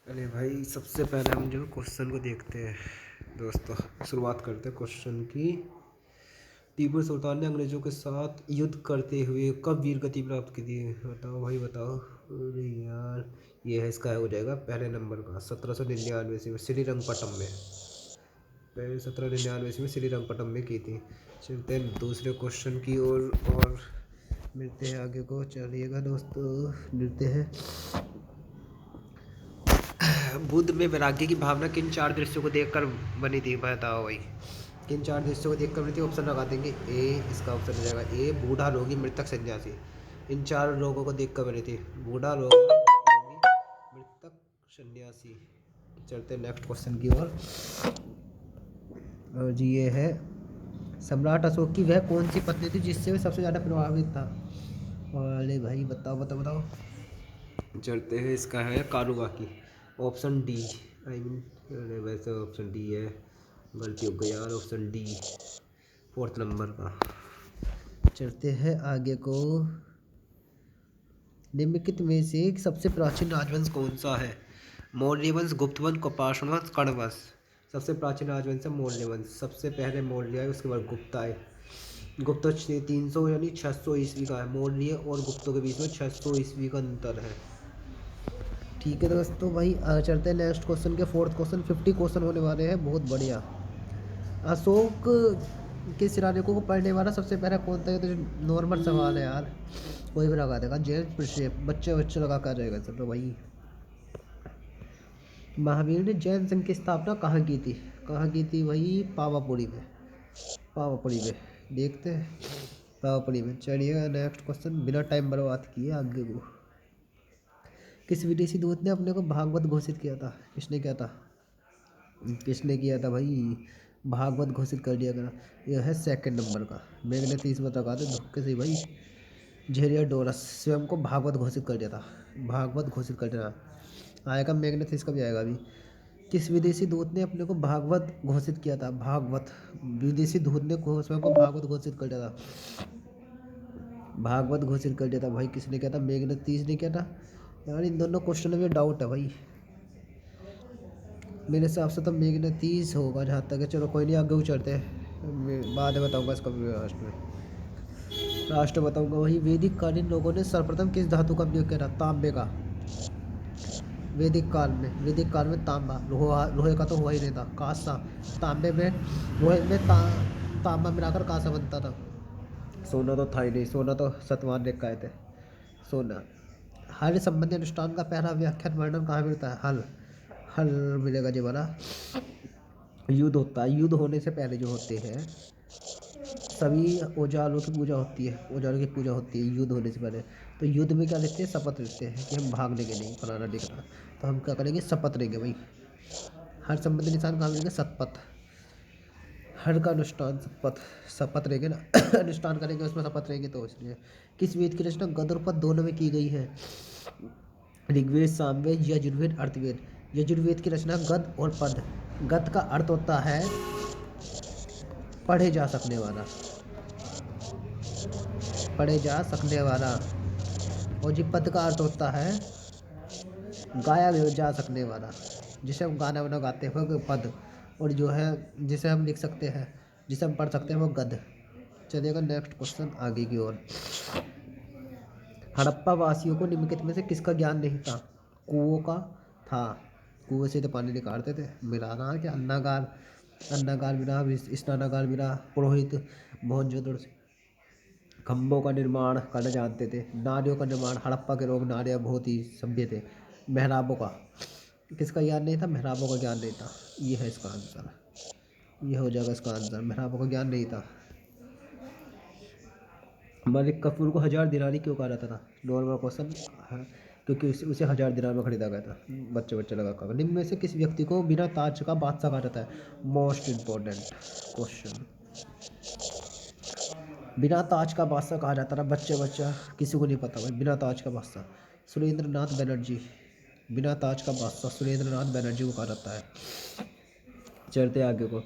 अरे भाई, सबसे पहले हम जो क्वेश्चन को देखते हैं दोस्तों। शुरुआत करते हैं क्वेश्चन की। टीपू सुल्तान ने अंग्रेजों के साथ युद्ध करते हुए कब वीर गति प्राप्त की थी? बताओ भाई बताओ। अरे यार, ये है, इसका हो जाएगा पहले नंबर का 1799 ईस्वी में श्रीरंगपट्टम में। पहले 1799 ईस्वी में श्रीरंगपट्टम में की थी। चलते हैं दूसरे क्वेश्चन की ओर और मिलते हैं आगे को। चलिएगा दोस्तों, मिलते हैं। बुद्ध में वैराग्य की भावना किन चार दृश्यों को देखकर बनी थी? बताओ भाई, किन चार दृश्यों को देखकर बनी थी? ऑप्शन लगा देंगे। ए, इसका ऑप्शन हो जाएगा ए, बूढ़ा, रोगी, मृतक, सन्यासी। इन चार लोगों को देखकर बनी थी। बूढ़ा, रोगी, मृतक, सन्यासी। चलते हैं नेक्स्ट क्वेश्चन की ओर। और जी ये है, सम्राट अशोक की वह कौन सी पत्नी थी जिससे वह सबसे ज़्यादा प्रभावित था? अरे भाई बताओ बताओ बताओ। चलते हैं, इसका है कारुबाकी। ऑप्शन डी, आई मीन, अरे वैसे ऑप्शन डी है, गलती हो गई यार। ऑप्शन डी, फोर्थ नंबर का। चलते हैं आगे को। निम्नलिखित में से सबसे प्राचीन राजवंश कौन सा है? मौर्य वंश, गुप्त वंश, कुषाण वंश, कर्ण वंश। सबसे प्राचीन राजवंश है मौर्य वंश। सबसे पहले मौर्य आए, उसके बाद गुप्त आए। गुप्त 300 यानी 600 ईस्वी का है। मौर्य और गुप्तों के बीच में 600 ईस्वी का अंतर है। ठीक है दोस्तों भाई, चलते हैं नेक्स्ट क्वेश्चन के। फोर्थ क्वेश्चन, 50 क्वेश्चन होने वाले हैं, बहुत बढ़िया। अशोक के शिलालेखों को पढ़ने वाला सबसे पहला कौन था? ये तो नॉर्मल सवाल है यार, कोई भी लगा देगा। जेम्स प्रिंसेप, बच्चे बच्चे लगा कर रहेगा। चलो भाई, महावीर ने जैन संघ की स्थापना कहाँ की थी? कहाँ की थी भाई? पावापुरी में। पावापुरी में, देखते हैं पावापुरी में। चलिए नेक्स्ट क्वेश्चन, बिना टाइम बर्बाद किए आगे को। किस विदेशी दूत ने अपने को भागवत घोषित किया था? किसने किया था? किसने किया था भाई? भागवत घोषित कर दिया करा। यह है सेकंड नंबर का। मैग्नेटिस में लगा दे धक्के से भाई। हेलियोडोरस स्वयं को भागवत घोषित कर दिया था। भागवत घोषित कर दिया आएगा। मैग्नेटिस का भी आएगा अभी। किस विदेशी दूत ने अपने को भागवत घोषित किया था? भागवत, विदेशी दूत ने स्वयं को भागवत घोषित कर दिया था। भागवत घोषित कर दिया था भाई। किसने किया था? मैग्नेटिस ने किया था यार। इन दोनों क्वेश्चन में डाउट है भाई, मेरे हिसाब से तो मैग्नेटिस होगा जहाँ तक है। चलो कोई नहीं, आगे चलते हैं, बाद में बताऊंगा इसका लास्ट में। लास्ट बताऊंगा वही। वैदिक कालीन लोगों ने सर्वप्रथम किस धातु का उपयोग किया था? तांबे का। वैदिक काल में तांबा, लोहे का तो हुआ ही नहीं था। कांसा, तांबे में, लोहे में तांबा मिलाकर कांसा बनता था। सोना तो था ही नहीं, सोना तो सतवान ने कहे थे। सोना। हल संबंधी अनुष्ठान का पहला व्याख्यान वर्णन कहाँ मिलता है? हल, हल मिलेगा जी वाला। युद्ध होता है, युद्ध होने से पहले जो होते हैं सभी औजारों की पूजा होती है। औजारों की पूजा होती है युद्ध होने से पहले। तो युद्ध में क्या लेते हैं? शपथ लेते हैं कि हम भाग लेंगे नहीं, फलाना ढिकना। तो हम क्या करेंगे? शपथ लेंगे भाई। हर संबंधी निशान कहाँ मिलेंगे? शपथ। हर का अनुष्ठान शपथ, शपथ लेंगे ना अनुष्ठान करेंगे उसमें शपथ लेंगे, तो इसलिए। किस वेद की रचना गद और पद दोनों में की गई है? ऋग्वेद, सामवेद, यजुर्वेद, अर्थवेद। यजुर्वेद की रचना गद और पद। गद का अर्थ होता है पढ़े जा सकने वाला, पढ़े जा सकने वाला। और जी पद का अर्थ होता है गाया जा सकने वाला, जिसे हम गाना वाना गाते हैं वो पद। और जो है जिसे हम लिख सकते हैं, जिसे हम पढ़ सकते हैं, वो गद। चलिएगा नेक्स्ट क्वेश्चन आगे की ओर। हड़प्पा वासियों को निम्नलिखित में से किसका ज्ञान नहीं था? कुओं का था। कुएं से तो पानी निकालते थे। मिलाना क्या? अन्नागार, अन्नागार मिला, स्नानागार मिला, पुरोहित, मोहनजोदड़ो से खम्भों का निर्माण करना जानते थे। नारियों का निर्माण, हड़प्पा के लोग नारियाँ बहुत ही सभ्य थे। मेहराबों का, किसका ज्ञान नहीं था? मेहराबों का ज्ञान नहीं था। ये है इसका आंसर, ये हो जाएगा इसका आंसर। मेहराबों का ज्ञान नहीं था। मलिक कफूर को 1000 दिनारी क्यों कहा जाता था? नॉर्मल क्वेश्चन है, क्योंकि उसे 1000 दिनार में खरीदा गया था। बच्चे बच्चे लगा कर। निम्न में से किस व्यक्ति को बिना ताज का बादशाह कहा जाता है? Most important question. बिना ताज का बादशाह कहा जाता था। बच्चे बच्चा किसी को नहीं पता भाई, बिना ताज का बादशाह। सुरेंद्र नाथ बनर्जी, बिना ताज का बादशाह सुरेंद्र नाथ बनर्जी को कहा जाता है। चलते आगे को।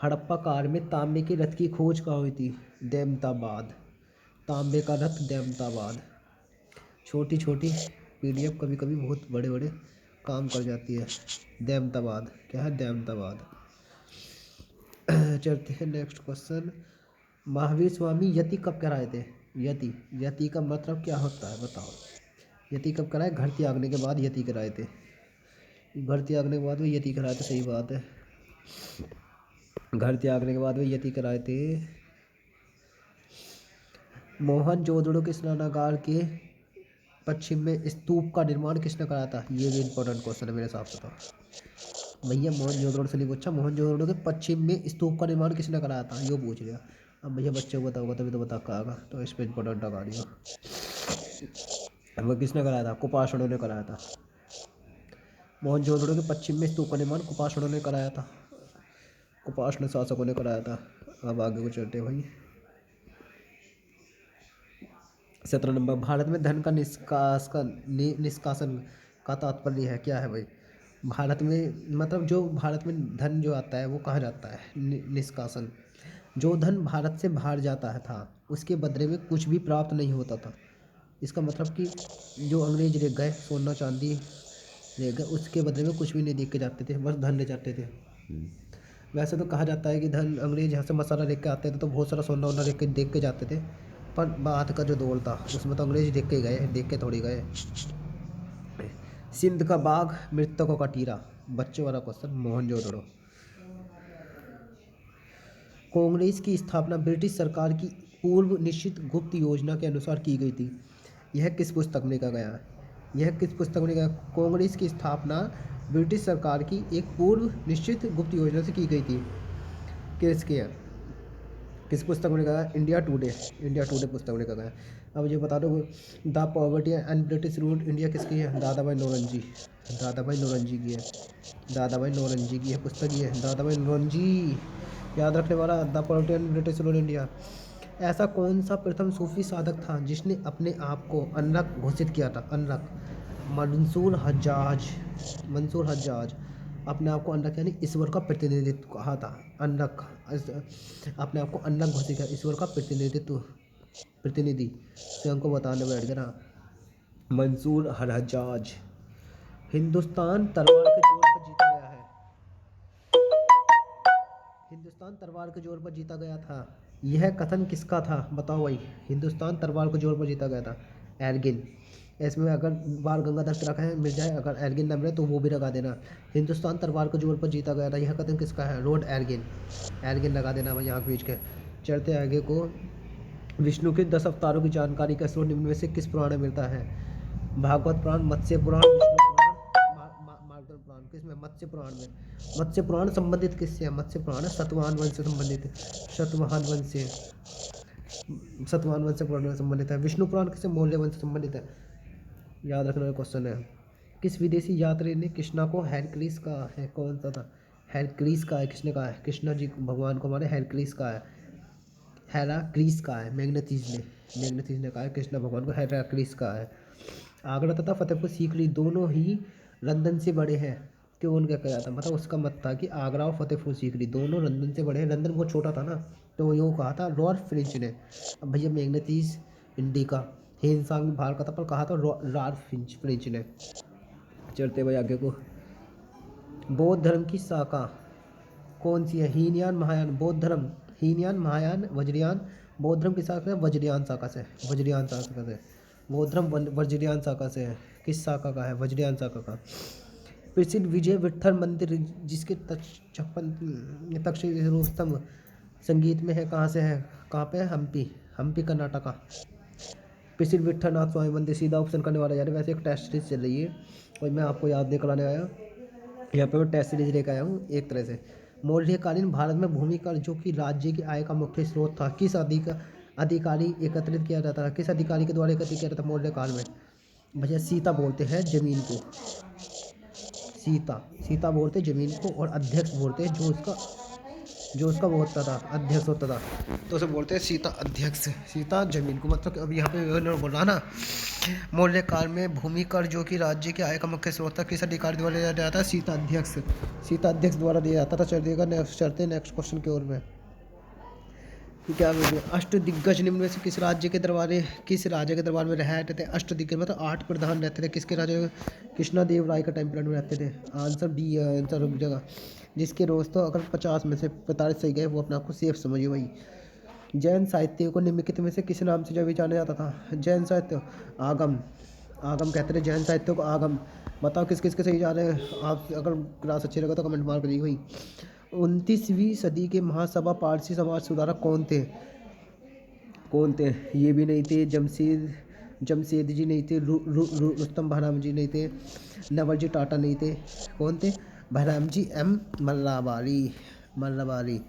हड़प्पा काल में तांबे के रथ की खोज कहाँ हुई थी? देमताबाद। तांबे का रथ देमताबाद। छोटी छोटी पीडीएफ, कभी कभी बहुत बड़े बड़े काम कर जाती है। दैमताबाद क्या है? दैमताबाद। चलते हैं नेक्स्ट क्वेश्चन। महावीर स्वामी यति कब कराए थे? यति, यति का मतलब क्या होता है बताओ? यति कब कराए? घर त्यागने के बाद यति कराए थे। घर त्यागने के बाद वो यति कराए थे, सही बात है। घर त्यागने के बाद वो यति कराए थे। मोहनजोदड़ो के स्नानागार के पश्चिम में स्तूप का निर्माण किसने कराया था? ये भी इंपॉर्टेंट क्वेश्चन है मेरे हिसाब से तो। भैया मोहनजोदड़ो से नहीं पूछा, मोहनजोदड़ो के पश्चिम में स्तूप का निर्माण किसने कराया था, यो पूछ लिया। अब भैया बच्चे को बताओगा तभी तो बता पाएगा, तो इस पर इंपॉर्टेंट लगा दिया। वो किसने कराया था? कुपाषाणों ने कराया था। मोहनजोदड़ो के पश्चिम में स्तूप का निर्माण कुपाषाणों ने कराया था। कुपाषाण शासकों ने कराया था। अब आगे को चलते भाई। 17 नंबर। भारत में धन का निष्कासन का तात्पर्य है क्या है भाई? भारत में मतलब जो भारत में धन जो आता है वो कहाँ जाता है? निष्कासन। जो धन भारत से बाहर जाता है था उसके बदले में कुछ भी प्राप्त नहीं होता था। इसका मतलब कि जो अंग्रेज ले गए सोना चांदी ले गए, उसके बदले में कुछ भी नहीं दे के जाते थे, बस धन ले जाते थे। वैसे तो कहा जाता है कि धन अंग्रेज यहाँ से मसाला लेके आते थे तो बहुत सारा सोना वोना लेके देख के जाते थे, पर बात का जो दौर था उसमें तो अंग्रेज देख के गए, देख के थोड़ी गए। सिंध का बाघ, मृतकों का टीरा, बच्चों वाला क्वेश्चन। मोहनजोदड़ो। कांग्रेस की स्थापना ब्रिटिश सरकार की पूर्व निश्चित गुप्त योजना के अनुसार की गई थी। यह किस पुस्तक में लिखा गया है? यह किस पुस्तक में लिखा? कांग्रेस की स्थापना ब्रिटिश सरकार की एक पूर्व निश्चित गुप्त योजना से की गई थी। किसकी है? किस पुस्तक में लिखा है? India today. इंडिया टुडे पुस्तक में लिखा गया है। अब ये बता दो, the poverty and British rule India किसकी है? दादाभाई नौरोजी। दादाभाई नौरोजी की है। दादाभाई नौरोजी की है पुस्तक, ये है दादाभाई नौरोजी। याद रखने वाला, the poverty and British rule India. ऐसा कौन सा प्रथम सूफी साधक था जिसने अपने आप को अनरक घोषित किया था? अनरक। मंसूर हज्जाज। मंसूर हज्जाज अपने आप को अनरक यानी ईश्वर का प्रतिनिधित्व कहा था। अनरक अपने आप को अनरक घोषित किया, ईश्वर का प्रतिनिधि स्वयं को बताने बैठ गया ना। मंसूर हज्जाज। हिंदुस्तान तलवार के जोर पर जीता गया है। हिंदुस्तान तलवार के जोर पर जीता गया था, यह कथन किसका था बताओ भाई? हिंदुस्तान तलवार के जोर पर जीता गया था, एल्गिन। इसमें अगर बाल गंगाधर तिलक है मिल जाए, अगर एल्गिन न मिले तो वो भी लगा देना। हिंदुस्तान तलवार के जोर पर जीता गया था, यह कथन किसका है? Lord Elgin. एल्गिन लगा देना भाई यहाँ बीच के। चलते आगे को। विष्णु के 10 अवतारों की जानकारी का स्रोत निम्न में से किस पुराण में मिलता है? भागवत पुराण, मत्स्य पुराण, विष्णु पुराण, मार्कंडेय पुराण। किसमें? मत्स्य पुराण में। मत्स्य पुराण संबंधित किससे है? मत्स्य पुराण सतवाहन वंश से संबंधित है। सतवाहन वंश से, सतवाहन वंश से पुराण से संबंधित है। विष्णु पुराण किससे? मौर्य वंश से संबंधित है। याद रखने वाला क्वेश्चन है। किस विदेशी यात्री ने कृष्णा को हेरक्लिस कहा है? कौन सा था? हेरक्लिस का है। किसने कहा है? कृष्णा जी भगवान को हमारे हेरक्लिस का है। हेराक्लिस का है, मैग्नेटिस ने कहा है कृष्ण भगवान को हेराक्लिस का है। आगरा तथा फतेहपुर सीकरी दोनों ही लंदन से बड़े हैं। क्यों? उनका क्या था मतलब उसका मत था कि आगरा और फतेहपुर सीकरी दोनों लंदन से बड़े हैं। लंदन बहुत छोटा था ना, तो यो कहा था रॉल्फ फिंच ने। अब भैया मैग्नेटिस इंडिका हिंसांग बाहर का था, पर कहा था रॉल्फ फिंच ने। चलते भाई आगे को। बौद्ध धर्म की शाखा कौन सी है? हीनयान, महायान। बौद्ध धर्म हीनयान, महायान, वज्रयान। बौद्ध धर्म की शाखा है वज्रयान शाखा से। वज्रयान शाखा से बौद्ध धर्म वज्रयान शाखा से है। किस शाखा का है? वज्रयान शाखा का। प्रसिद्ध विजय विठ्ठल मंदिर जिसके तक्षशिला स्तंभ संगीत में है, कहाँ से है? कहाँ पे है? हम्पी। हम्पी कर्नाटका। प्रसिद्ध विठ्ठलनाथ स्वामी मंदिर। सीधा ऑप्शन करने वाला यार। वैसे एक टेस्ट सीरीज चल रही है और मैं आपको याद नहीं कराने आया, यहाँ पे मैं टेस्ट सीरीज लेकर आया हूँ एक तरह से। मौर्यकालीन भारत में भूमि कर जो कि राज्य की आय का मुख्य स्रोत था, किस अधिकारी एकत्रित किया जाता है? किस अधिकारी के द्वारा एकत्रित किया जाता है मौर्यकाल में? भैया सीता बोलते हैं जमीन को। सीता बोलते जमीन को, और अध्यक्ष बोलते हैं जो उसका वो होता था, अध्यक्ष होता था, तो उसे बोलते हैं सीता अध्यक्ष। सीता जमीन को मतलब अब यहाँ पे उन्होंने बोला ना, मौर्य काल में भूमि कर जो कि राज्य की आय का मुख्य स्रोत था, किस अधिकारी द्वारा दिया जाता है? सीता अध्यक्ष द्वारा दिया जाता था। चलिएगा नेक्स्ट चलते हैं नेक्स्ट क्वेश्चन की ओर में। क्या बोलते हैं, अष्टदिग्गज निम्न में से किस राज्य के दरबार में रहते थे। अष्टदिग्गज मतलब 8 प्रधान रहते थे, किसके राज्य, कृष्णा देव राय का टाइम पीरियड में रहते थे। आंसर बी है आंसर, रुक जगह। जिसके रोज तो अगर 50 में से 45 सही गए वो अपने आप को सेफ समझिए भाई। जैन साहित्य को निम्नलिखित में से किस नाम से जब जाना जाता था। जैन साहित्य आगम, आगम कहते थे जैन साहित्य को, आगम। बताओ किस किस के सही जा रहे हैं आप, अगर क्लास अच्छी लगा तो कमेंट मार करिए भाई। 29वीं सदी के महासभा पारसी समाज सुधारक कौन थे। कौन थे, ये भी नहीं थे, जमशेद जी नहीं थे, रुस्तम बहराम जी नहीं थे, नवलजी टाटा नहीं थे। कौन थे, बहराम जी एम मल्लाबारी, मल्लाबारी।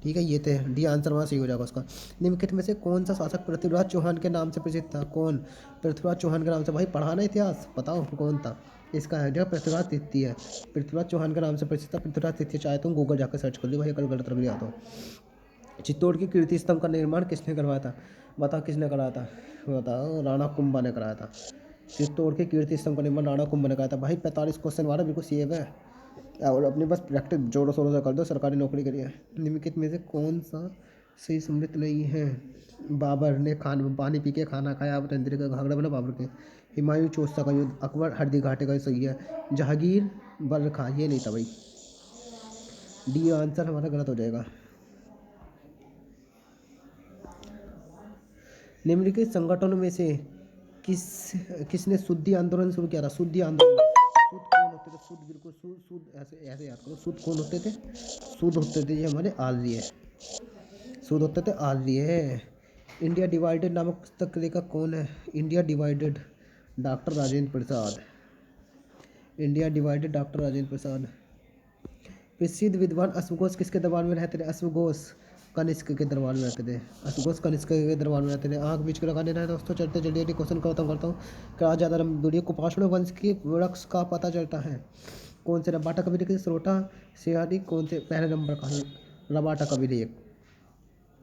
ठीक है, ये थे। डी आंसर वहाँ सही हो जाएगा उसका। निम्नलिखित में से कौन सा शासक पृथ्वीराज चौहान के नाम से प्रसिद्ध था। कौन, पृथ्वीराज चौहान के नाम से, भाई पढ़ाना इतिहास, बताओ कौन था। इसका है जो पृथ्वीराज तृतीय है, पृथ्वीराज चौहान के नाम से प्रसिद्ध था पृथ्वीराज तृतीय। चाहे तुम गूगल जाकर सर्च कर लो भाई, अगर गलत लग गया तो। चित्तौड़ की कीर्ति स्तंभ का निर्माण किसने करवाया था। बताओ किसने कराया था, बताओ। राणा कुंभा ने कराया था। चित्तौड़ के कीर्ति स्तंभ का निर्माण राणा कुंभा ने कराया था। भाई 45 क्वेश्चन वाला बिल्कुल सेव है, और अपनी बस प्रैक्टिस जोरों शोरों से कर दो, सरकारी नौकरी करिए। निम्नलिखित में से कौन सा सही सम्मिलित नहीं है। बाबर ने खान पानी पी के खाना खाया, रणधीर का घाघरा बना बाबर के। हुमायूं चौसा का युद्ध, अकबर हरदी घाटे का सही है। जहांगीर बल खा, ये नहीं था भाई। डी आंसर हमारा गलत हो जाएगा। निम्नलिखित संगठनों में से किसने शुद्धि आंदोलन शुरू किया था। शुद्धि आंदोलन, शुद्ध कौन होते थे, शुद्ध बिल्कुल शुद्ध शुद्ध, ऐसे ऐसे याद करो। शुद्ध कौन होते थे, शुद्ध होते थे ये हमारे आर्य, शुद्ध होते थे आर्य। इंडिया डिवाइडेड नामक पुस्तक के लेखक कौन है। India divided, doctor Rajendra Prasad. India divided, doctor Rajendra Prasad. प्रसिद्ध विद्वान अश्वघोष किसके दरबार में रहते थे। अश्वघोष कनिष्क के दरबार में रहते थे। अश्वघोष कनिष्क के दरबार में रहते थे। आँख बीच के लगाने रहे दोस्तों, चलते जल्दी क्वेश्चन करता हूँ। क्या ज़्यादा लंबी कुपाषण वंश के वृक्ष का पता चलता है। कौन से, रबाटा कबीले के श्रोता सियारी, कौन से पहले नंबर का, रबाटा कबीले।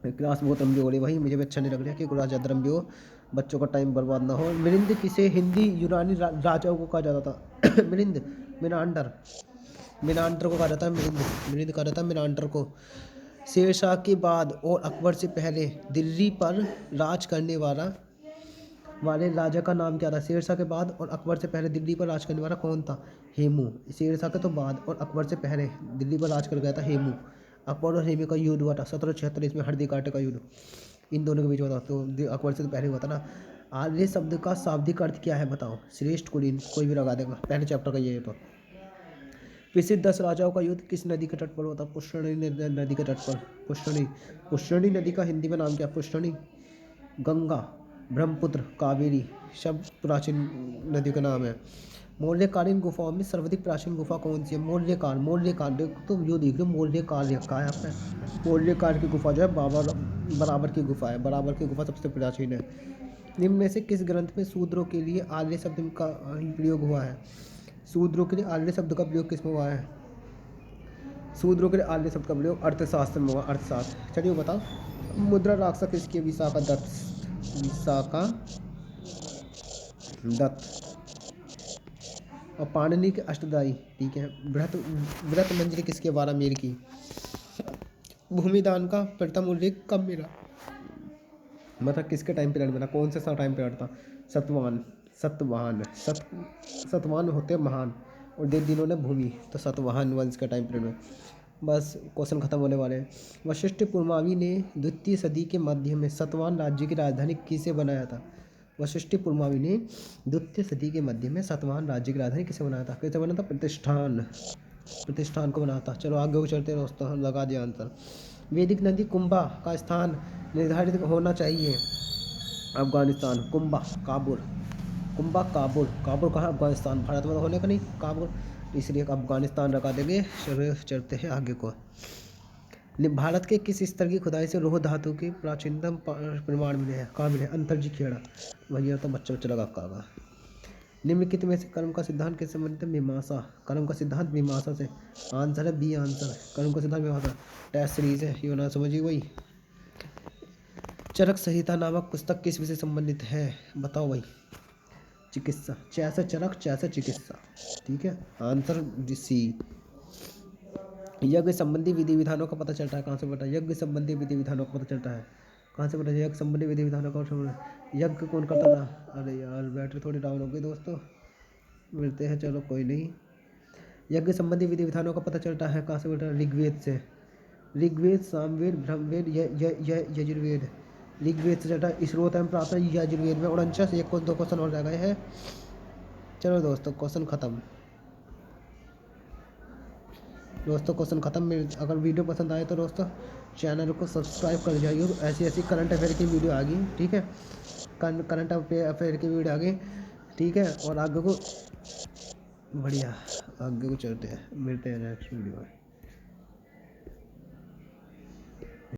क्लास बहुत लंबी हो रही भाई, मुझे भी अच्छा नहीं लग रहा कि क्लास ज़्यादा लंबी हो, बच्चों का टाइम बर्बाद ना हो। मिलिंद किसे हिंदी यूनानी राजाओं को कहा जाता था। मिलिंद, मिनांडर, मिनांडर को कहा जाता है। मिलिंद कहा जाता है मिनांडर को। शेरशाह के बाद और अकबर से पहले दिल्ली पर राज करने वाले राजा का नाम क्या था। शेरशाह के बाद और अकबर से पहले दिल्ली पर राज करने वाला कौन था। हेमू। शेरशाह के तो बाद और अकबर से पहले दिल्ली पर राज कर गया था हेमू। अकबर और हेमू का युद्ध हुआ था 1776, इसमें हल्दी घाटी का युद्ध इन दोनों के बीच हुआ था। तो अकबर से तो पहले हुआ था ना। आर्य शब्द का शाब्दिक अर्थ क्या है बताओ। श्रेष्ठ कुलीन, कोई भी लगा देगा, पहले चैप्टर का ये है। तो प्रसिद्ध 10 राजाओं का युद्ध किस नदी के तट पर होता। पुष्करणी नदी के तट पर। पुष्करणी, पुष्करणी नदी का हिंदी में नाम क्या। पुष्करणी, गंगा, ब्रह्मपुत्र, कावेरी, सब प्राचीन नदी का नाम है। मौर्यकालीन गुफाओं में सर्वाधिक प्राचीन गुफा कौन सी है। मौर्यकाल, मौर्यकाल देखो तुम जो देख रहे हो, मौर्यकाल लिखा है आपने। मौर्यकाल की गुफा जो है बराबर की गुफा है। बराबर की गुफा सबसे प्राचीन है। निम्न में से किस ग्रंथ में शूद्रों के लिए आर्य शब्द का प्रयोग हुआ है। शूद्रों के लिए आर्य शब्द का प्रयोग किस में हुआ है। शूद्रों के लिए आर्य शब्द का प्रयोग अर्थशास्त्र में हुआ। अर्थशास्त्र, चलिए बताओ। मुद्रा राक्षस किसकी है। विशाखा दत्त, विशाखा दत्त। और पाणिनि के अष्टदाई, ठीक है। व्रत मंजरी किसके 12 मीर की। भूमिदान का प्रथम उल्लेख कब मिला, मतलब किसके टाइम पीरियड मिला, कौन सा टाइम पीरियड था। सतवाहन होते महान, और दे दिनों ने भूमि, तो सतवाहन वंश का टाइम पीरियड में। बस क्वेश्चन खत्म होने वाले हैं। वशिष्ठ पुरमावी ने द्वितीय सदी के मध्य में सतवाहन राज्य की राजधानी किसे बनाया था। वशिष्ठ पुरमावी ने द्वितीय सदी के मध्य में सतवाहन राज्य की राजधानी किसे बनाया था। कैसे बना था, प्रतिष्ठान को बनाया था। चलो आगे चलते दोस्तों, लगा दिया आंसर। वैदिक नदी कुंभा का स्थान निर्धारित होना चाहिए। अफगानिस्तान, कुंभा काबुल, कुंभा काबुल, काबुल कहाँ, अफगानिस्तान, भारत में तो होने का नहीं काबुल, इसलिए अफगानिस्तान रखा देंगे। चलो चलते हैं आगे को। भारत के किस स्तर की खुदाई से लौह धातु के प्राचीनतम प्रमाण मिले हैं। कहाँ मिले, अंतरजी खेड़ा, भैया तो बच्चा लगा कागा। निम्नलिखित में से कर्म का सिद्धांत किससे संबंधित है। मीमांसा, कर्म का सिद्धांत मीमांसा से। आंसर है बी आंसर, कर्म का सिद्धांत मीमांसा। टेस्ट सीरीज है, ये ना समझिए वही। चरक संहिता नामक पुस्तक किस विषय संबंधित है, बताओ भाई। चिकित्सा, चैसे चरक चैसे चिकित्सा, ठीक है। Answer C. यज्ञ संबंधी विधि विधानों का पता चलता है कहाँ से बेटा? यज्ञ संबंधी विधि विधानों का पता चलता है कहाँ से बेटा? यज्ञ संबंधी विधि विधानों का यज्ञ कौन करता था? अरे यार बैटरी थोड़ी डाउन हो गई दोस्तों, मिलते हैं, चलो कोई नहीं। यज्ञ संबंधी विधि विधानों का पता चलता है कहाँ से बेटा? ऋग्वेद से। ऋग्वेद, सामवेद, ब्रह्मवेद, यजुर्वेद। ऋग्वेद से चलता है, श्रोतम प्रातः यजुर्वेद में। 49, एक को 2 क्वेश्चन और रह गए हैं। चलो दोस्तों क्वेश्चन ख़त्म। दोस्तों क्वेश्चन ख़त्म। अगर वीडियो पसंद आए तो दोस्तों चैनल को सब्सक्राइब कर जाइए। ऐसी ऐसी करंट अफेयर की वीडियो आ गई, ठीक है, करंट अफेयर की वीडियो आ गई, ठीक है। और आगे को बढ़िया, आगे को चलते हैं, मिलते हैं नेक्स्ट वीडियो में।